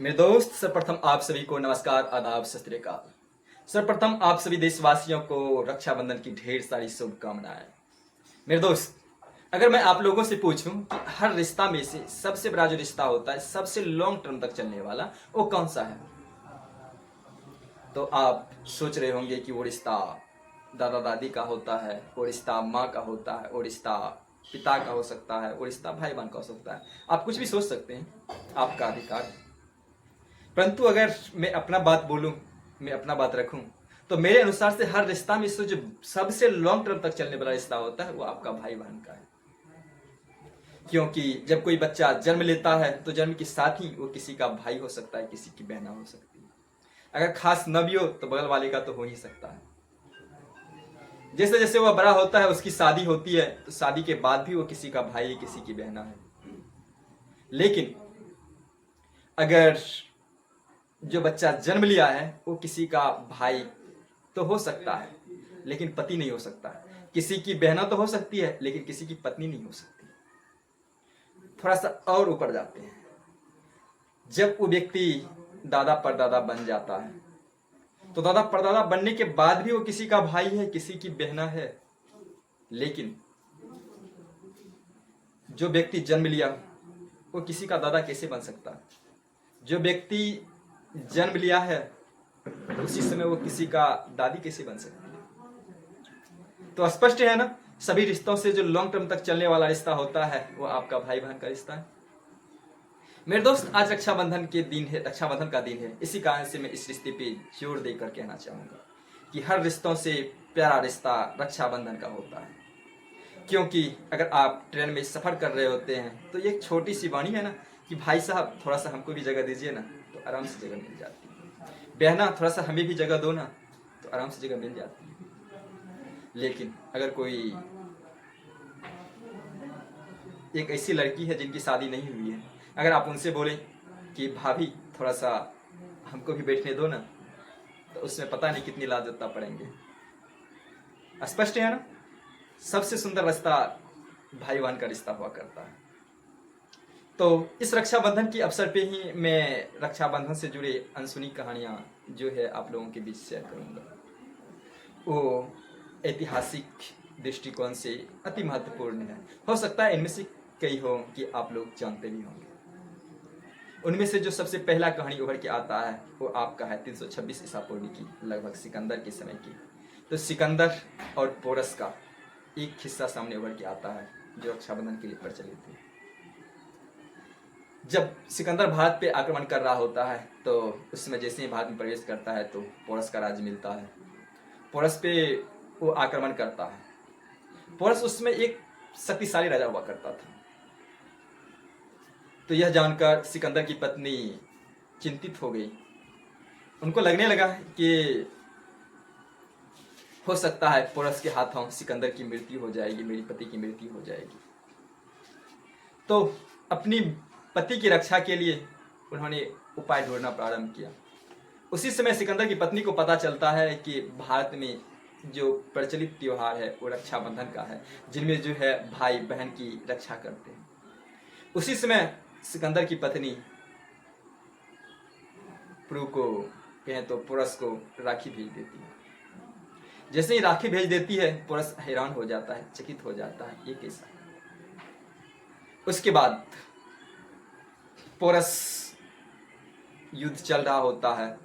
मेरे दोस्त, सर्वप्रथम आप सभी को नमस्कार, आदाब, सत श्री अकाल। सर्वप्रथम आप सभी देशवासियों को रक्षाबंधन की ढेर सारी शुभकामनाएं। मेरे दोस्त, अगर मैं आप लोगों से पूछूं कि हर रिश्ता में से सबसे बड़ा जो रिश्ता होता है, सबसे लॉन्ग टर्म तक चलने वाला, वो कौन सा है? तो आप सोच रहे होंगे कि वो रिश्ता दादा दादी का होता है, वो रिश्ता माँ का होता है, वो रिश्ता पिता का हो सकता है, वो रिश्ता भाई बहन का हो सकता है। आप कुछ भी सोच सकते हैं, आपका अधिकार है। परंतु अगर मैं अपना बात बोलूं, मैं अपना बात रखूं, तो मेरे अनुसार से हर रिश्ता में से जो सबसे लॉन्ग टर्म तक चलने वाला रिश्ता होता है, वो आपका भाई बहन का है। क्योंकि जब कोई बच्चा जन्म लेता है तो जन्म के साथ ही वो किसी का भाई हो सकता है, किसी की बहना हो सकती है। अगर खास न भी हो तो बगल वाले का तो हो ही सकता है। जैसे जैसे वह बड़ा होता है, उसकी शादी होती है, तो शादी के बाद भी वो किसी का भाई, किसी की बहना है। लेकिन अगर जो बच्चा जन्म लिया है वो किसी का भाई तो हो सकता है, लेकिन पति नहीं हो सकता। किसी की बहना तो हो सकती है, लेकिन किसी की पत्नी नहीं हो सकती। थोड़ा सा और ऊपर जाते हैं। जब वो व्यक्ति दादा परदादा बन जाता है, तो दादा परदादा बनने के बाद भी वो किसी का भाई है, किसी की बहना है। लेकिन जो व्यक्ति जन्म लिया वो किसी का दादा कैसे बन सकता? जो व्यक्ति जन्म लिया है उसी समय वो किसी का दादी कैसे बन सकती है? तो स्पष्ट है ना, सभी रिश्तों से जो लॉन्ग टर्म तक चलने वाला रिश्ता होता है वो आपका भाई बहन का रिश्ता है। मेरे दोस्त, आज रक्षाबंधन के दिन है, रक्षाबंधन का दिन है। इसी कारण से मैं इस रिश्ते पे जोर देकर कहना चाहूंगा कि हर रिश्तों से प्यारा रिश्ता रक्षाबंधन का होता है। क्योंकि अगर आप ट्रेन में सफर कर रहे होते हैं तो एक छोटी सी वाणी है ना कि भाई साहब थोड़ा सा हमको भी जगह दीजिए ना, तो आराम से जगह मिल जाती है। बहना थोड़ा सा हमें भी जगह दो ना, तो आराम से जगह मिल जाती है। लेकिन अगर कोई एक ऐसी लड़की है जिनकी शादी नहीं हुई है, अगर आप उनसे बोलें कि भाभी थोड़ा सा हमको भी बैठने दो ना, तो उसमें पता नहीं कितनी लाजत्ता पड़ेंगे। स्पष्ट है ना, सबसे सुंदर रिश्ता भाई बहन का रिश्ता हुआ करता है। तो इस रक्षाबंधन की अवसर पे ही मैं रक्षाबंधन से जुड़े अनसुनी कहानियां जो है आप लोगों के बीच शेयर करूंगा। वो ऐतिहासिक दृष्टिकोण से अति महत्वपूर्ण है। हो सकता है इनमें से कई हो कि आप लोग जानते भी होंगे। उनमें से जो सबसे पहला कहानी उभर के आता है वो आपका है 326 ईसा पूर्व की, लगभग सिकंदर के समय की। तो सिकंदर और पोरस का एक हिस्सा सामने उभर के आता है जो रक्षाबंधन के लिए प्रचलित थे। जब सिकंदर भारत पे आक्रमण कर रहा होता है तो उस समय जैसे ही भारत में प्रवेश करता है तो पोरस का राज्य मिलता है। पोरस पे वो आक्रमण करता है। पोरस उसमें एक शक्तिशाली राजा हुआ करता था। तो यह जानकर सिकंदर की पत्नी चिंतित हो गई। उनको लगने लगा कि हो सकता है पोरस के हाथों सिकंदर की मृत्यु हो जाएगी, मेरी पति की मृत्यु हो जाएगी। तो अपनी पति की रक्षा के लिए उन्होंने उपाय ढूंढना प्रारंभ किया। उसी समय सिकंदर की पत्नी को पता चलता है कि भारत में जो प्रचलित त्योहार है वो रक्षाबंधन का है, जिनमें जो है भाई बहन की रक्षा करते हैं। उसी समय सिकंदर की पत्नी प्रू को कहें तो पोरस को राखी भेज देती है। जैसे ही राखी भेज देती है, पोरस हैरान हो जाता है, चकित हो जाता है, ये कैसा? उसके बाद पोरस युद्ध चल रहा होता है,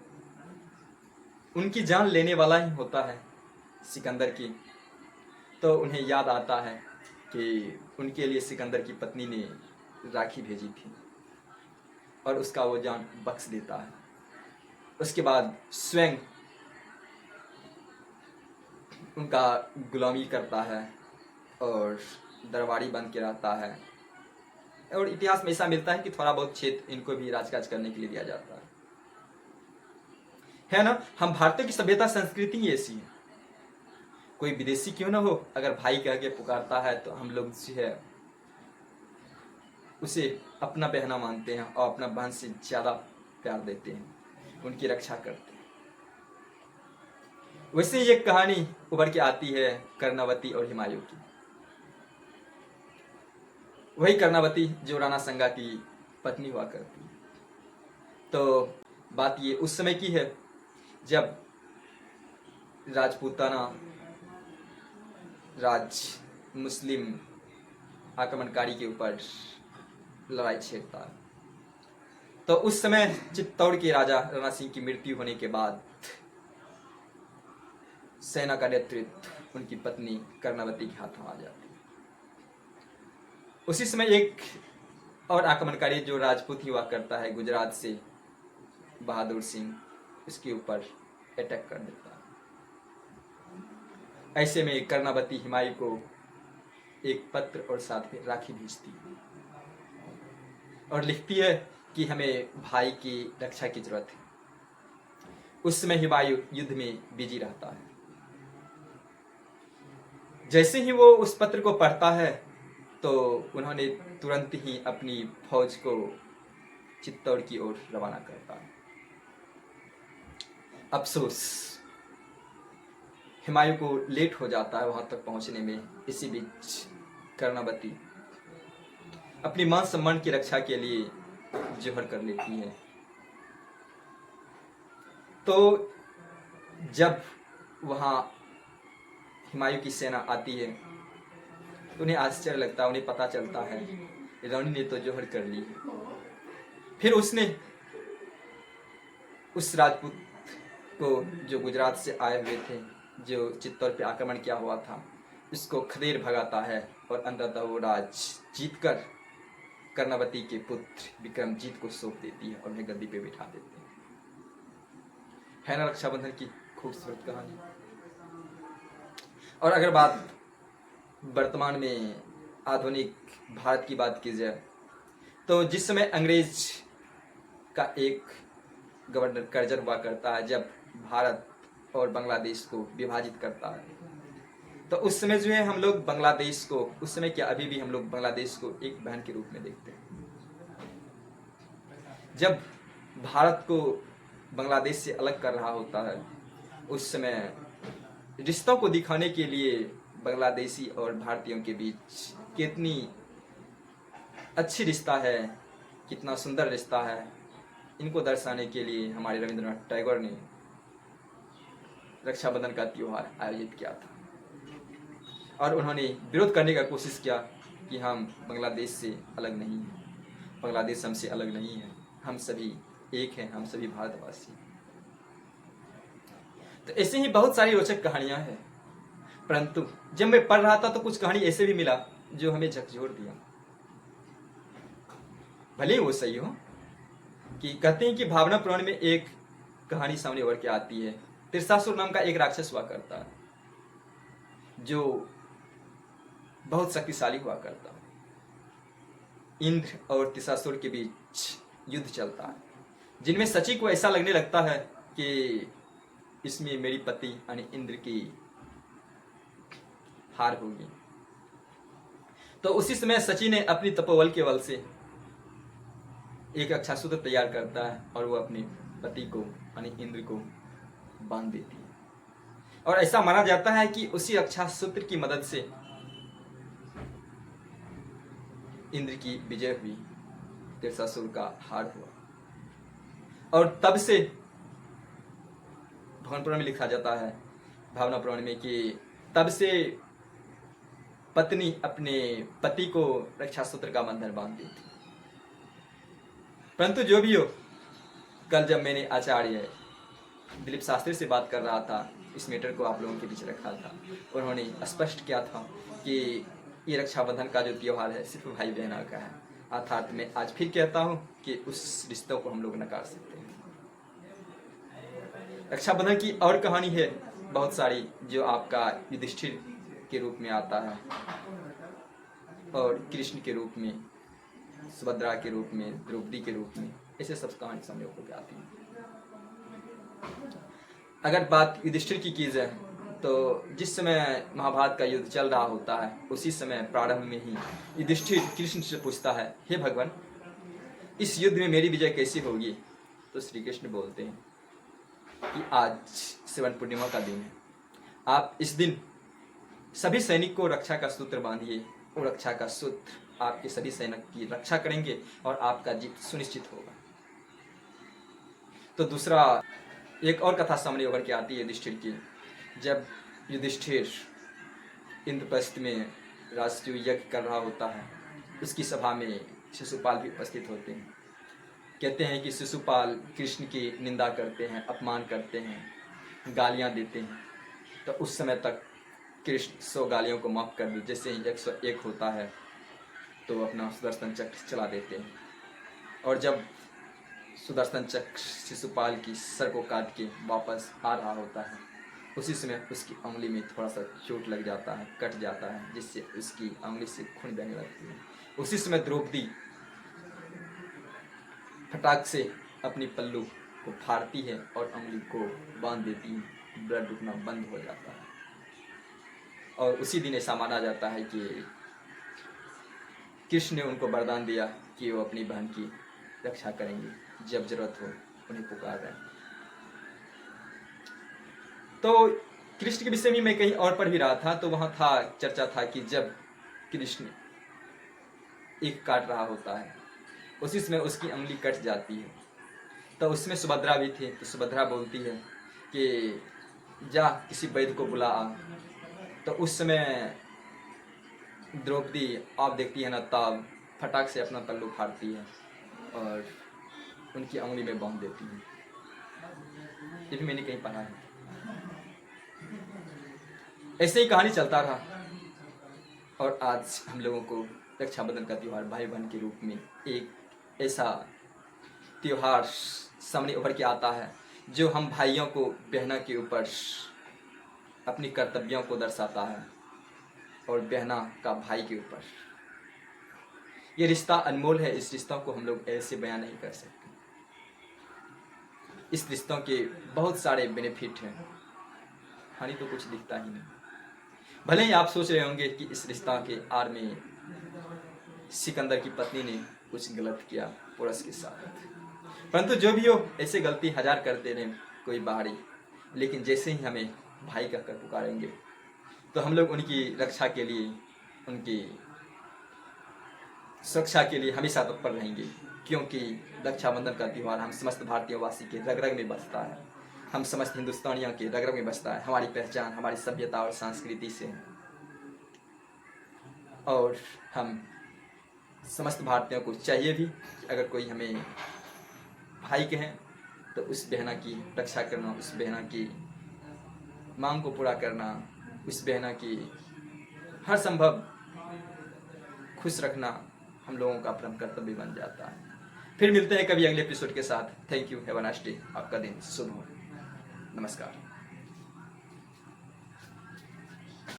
उनकी जान लेने वाला ही होता है सिकंदर की। तो उन्हें याद आता है कि उनके लिए सिकंदर की पत्नी ने राखी भेजी थी और उसका वो जान बख्श देता है। उसके बाद स्वयं उनका गुलामी करता है और दरबारी बन के रहता है। और इतिहास में ऐसा मिलता है कि थोड़ा बहुत क्षेत्र इनको भी राजकाज करने के लिए दिया जाता है ना। हम भारतीय की सभ्यता संस्कृति ही ऐसी है। कोई विदेशी क्यों ना हो, अगर भाई कह के पुकारता है तो हम लोग जो है उसे अपना बहना मानते हैं और अपना बहन से ज्यादा प्यार देते हैं, उनकी रक्षा करते हैं। वैसे ही एक कहानी उभर के आती है कर्णावती और हुमायूं की। वही कर्णावती जो राणा संगा की पत्नी हुआ करती है। तो बात ये उस समय की है जब राजपूताना राज मुस्लिम आक्रमणकारी के ऊपर लड़ाई छेड़ता है। तो उस समय चित्तौड़ के राजा राणा सिंह की मृत्यु होने के बाद सेना का नेतृत्व उनकी पत्नी कर्णावती के हाथों आ जाती है। उसी समय एक और आक्रमणकारी जो राजपूत ही हुआ करता है गुजरात से, बहादुर सिंह, उसके ऊपर अटैक कर देता है। ऐसे में कर्णावती हुमायूं को एक पत्र और साथ में राखी भेजती है और लिखती है कि हमें भाई की रक्षा की जरूरत है। उस समय हुमायूं युद्ध में बिजी रहता है। जैसे ही वो उस पत्र को पढ़ता है तो उन्होंने तुरंत ही अपनी फौज को चित्तौड़ की ओर रवाना करता है। अफसोस, हुमायूं को लेट हो जाता है वहां तक पहुंचने में। इसी बीच कर्णावती अपनी मान सम्मान की रक्षा के लिए जोहर कर लेती है। तो जब वहां हुमायूं की सेना आती है तो उन्हें आश्चर्य लगता है, उन्हें पता चलता है रानी ने तो जोहर कर ली है। फिर उसने उस राजपूत को जो गुजरात से आए हुए थे, जो चित्तौड़ पे आक्रमण किया हुआ था, उसको खदेड़ भगाता है और अंततः वो राज जीतकर कर्णावती के पुत्र विक्रमजीत को सौंप देती है और उन्हें गद्दी पे बिठा देते हैं। है ना रक्षाबंधन की खूबसूरत कहानी। और अगर बात वर्तमान में आधुनिक भारत की बात की जाए तो जिस समय अंग्रेज का एक गवर्नर कर्जन हुआ करता है, जब भारत और बांग्लादेश को विभाजित करता है, तो उस समय जो है हम लोग बांग्लादेश को, उस समय क्या अभी भी हम लोग बांग्लादेश को एक बहन के रूप में देखते हैं। जब भारत को बांग्लादेश से अलग कर रहा होता है, उस समय रिश्तों को दिखाने के लिए बांग्लादेशी और भारतीयों के बीच कितनी अच्छी रिश्ता है, कितना सुंदर रिश्ता है, इनको दर्शाने के लिए हमारे रविंद्रनाथ टैगोर ने रक्षाबंधन का त्योहार आयोजित किया था। और उन्होंने विरोध करने का कोशिश किया कि हम बांग्लादेश से अलग नहीं हैं, बांग्लादेश हमसे अलग नहीं है, हम सभी एक हैं, हम सभी भारतवासी। तो ऐसे ही बहुत सारी रोचक कहानियां हैं, परंतु जब मैं पढ़ रहा था तो कुछ कहानी ऐसे भी मिला जो हमें झकझोर दिया। भले ही वो सही हो कि कहते हैं कि भावना पुराण में एक कहानी सामने उभर के आती है। त्रिशासुर नाम का एक राक्षस हुआ करता है जो बहुत शक्तिशाली हुआ करता है। इंद्र और त्रिशासुर के बीच युद्ध चलता है, जिनमें सची को ऐसा लगने लगता है कि इसमें मेरी पति यानी इंद्र की हार होगी। तो उसी समय सची ने अपनी तपोबल के बल से एक अक्षासूत्र तैयार करता है और वो अपने पति को यानी इंद्र को बांध देती है। और ऐसा माना जाता है कि उसी अक्षासूत्र की मदद से इंद्र की विजय हुई, त्रिशासुर का हार हुआ। और तब से भावना पुराण में लिखा जाता है, भावना पुराण में, कि तब से पत्नी अपने पति को रक्षासूत्र का बंधन बांध देती। परंतु जो भी हो, कल जब मैंने आचार्य दिलीप शास्त्री से बात कर रहा था, इस मैटर को आप लोगों के बीच रखा था, उन्होंने स्पष्ट किया था कि ये रक्षाबंधन का जो त्योहार है सिर्फ भाई बहना का है। अर्थात मैं आज फिर कहता हूँ कि उस रिश्तों को हम लोग नकार सकते हैं। रक्षाबंधन की और कहानी है बहुत सारी, जो आपका युधिष्ठिर के रूप में आता है और कृष्ण के रूप में, सुभद्रा के रूप में, द्रौपदी के रूप में, ऐसे सब कहानी सामने होकर आती है। अगर बात युधिष्ठिर की जाए तो जिस समय महाभारत का युद्ध चल रहा होता है, उसी समय प्रारंभ में ही युधिष्ठिर कृष्ण से पूछता है, हे भगवान, इस युद्ध में मेरी विजय कैसी होगी? तो श्री कृष्ण बोलते हैं कि आज श्रवण पूर्णिमा का दिन है, आप इस दिन सभी सैनिक को रक्षा का सूत्र बांधिए और रक्षा का सूत्र आपके सभी सैनिक की रक्षा करेंगे और आपका जीत सुनिश्चित होगा। तो दूसरा एक और कथा सामने उभर के आती है युधिष्ठिर की। जब युधिष्ठिर इंद्रप्रस्थ में राष्ट्रीय यज्ञ कर रहा होता है, उसकी सभा में शिशुपाल भी उपस्थित होते हैं। कहते हैं कि शिशुपाल कृष्ण की निंदा करते हैं, अपमान करते हैं, गालियां देते हैं। तो उस समय तक कृष्ण 100 गालियों को माफ कर दे। जैसे ही 101 होता है तो अपना सुदर्शन चक्र चला देते हैं। और जब सुदर्शन चक्र शिशुपाल की सर को काट के वापस आ रहा होता है, उसी समय उसकी उंगली में थोड़ा सा चोट लग जाता है, कट जाता है, जिससे उसकी उंगली से खून बहने लगती है। उसी समय द्रौपदी फटाक से अपनी पल्लू को फाड़ती है और उंगली को बांध देती है। ब्लड रुकना बंद हो जाता है। और उसी दिन ऐसा माना जाता है कि कृष्ण ने उनको वरदान दिया कि वो अपनी बहन की रक्षा करेंगे, जब जरूरत हो उन्हें पुकार रहे हैं। तो कृष्ण के विषय में मैं कहीं और पढ़ भी रहा था, तो वहां था चर्चा था कि जब कृष्ण एक काट रहा होता है, उसी समय उसकी उंगली कट जाती है। तो उसमें सुभद्रा भी थी। तो सुभद्रा बोलती है कि जा किसी वैद्य को बुला आ। तो उस समय द्रौपदी आप देखती है ना, तब फटाक से अपना पल्लू फाड़ती है और उनकी उंगली में बांध देती है। ये भी मैंने कहीं पढ़ा है। ऐसे ही कहानी चलता रहा और आज हम लोगों को रक्षाबंधन का त्यौहार भाई बहन के रूप में एक ऐसा त्यौहार सामने उभर के आता है जो हम भाइयों को बहना के ऊपर अपनी कर्तव्यों को दर्शाता है और बहना का भाई के ऊपर। ये रिश्ता अनमोल है। इस रिश्तों को हम लोग ऐसे बयान नहीं कर सकते। इस रिश्तों के बहुत सारे बेनिफिट हैं, हानि तो कुछ दिखता ही नहीं। भले ही आप सोच रहे होंगे कि इस रिश्ता के आड़ में सिकंदर की पत्नी ने कुछ गलत किया पुरुष के साथ, परंतु जो भी हो, ऐसे गलती 1000 करते रहे कोई बाहरी, लेकिन जैसे ही हमें भाई कहकर पुकारेंगे तो हम लोग उनकी रक्षा के लिए, उनकी सुरक्षा के लिए हमेशा तत्पर रहेंगे। क्योंकि रक्षाबंधन का त्यौहार हम समस्त भारतीयवासी के रग रग में बसता है, हम समस्त हिंदुस्तानियों के रग रग में बसता है। हमारी पहचान हमारी सभ्यता और संस्कृति से है। और हम समस्त भारतीयों को चाहिए भी कि अगर कोई हमें भाई कहें तो उस बहना की रक्षा करना, उस बहना की मांग को पूरा करना, उस बहना की हर संभव खुश रखना हम लोगों का परम कर्तव्य बन जाता है। फिर मिलते हैं कभी अगले एपिसोड के साथ। Thank you. Have a nice day. आपका दिन शुभ हो। नमस्कार।